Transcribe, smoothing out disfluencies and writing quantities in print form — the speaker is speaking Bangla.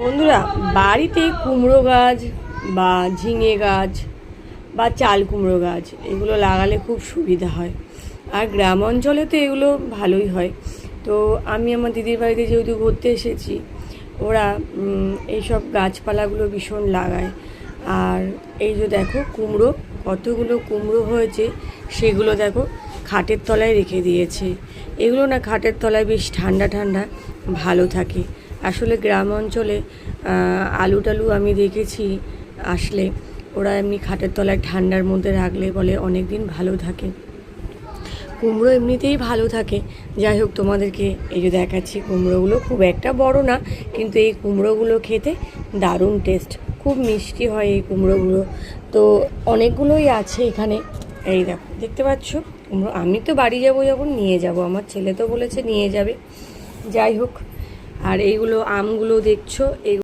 বন্ধুরা, বাড়িতে কুমড়ো গাছ বা ঝিঙে গাছ বা চাল কুমড়ো গাছ এগুলো লাগালে খুব সুবিধা হয়। আর গ্রাম অঞ্চলে তো এগুলো ভালোই হয়। তো আমি আমার দিদির বাড়িতে যেহেতু ঘুরতে এসেছি, ওরা এইসব গাছপালাগুলো ভীষণ লাগায়। আর এই যে দেখো কুমড়ো, কতগুলো কুমড়ো হয়েছে, সেগুলো দেখো খাটের তলায় রেখে দিয়েছে। এগুলো না খাটের তলায় বেশ ঠান্ডা ঠান্ডা ভালো থাকে। আসলে গ্রাম অঞ্চলে আলু টালু আমি দেখেছি আসলে ওরা এমনি খাটের তলায় ঠান্ডার মধ্যে রাখলে বলে অনেক দিন ভালো থাকে। কুমড়ো এমনিতেই ভালো থাকে। যাই হোক, তোমাদেরকে এই যে দেখাচ্ছি কুমড়োগুলো, খুব একটা বড় না, কিন্তু এই কুমড়োগুলো খেতে দারুণ টেস্ট, খুব মিষ্টি হয় এই কুমড়োগুলো। তো অনেকগুলোই আছে এখানে। এই দেখো, দেখতে পাচ্ছ কুমড়ো। আমি তো বাড়ি যাব, যখন নিয়ে যাব, আমার ছেলে তো বলেছে নিয়ে যাবে। যাই হোক, আর এইগুলো আমগুলো দেখছো, এই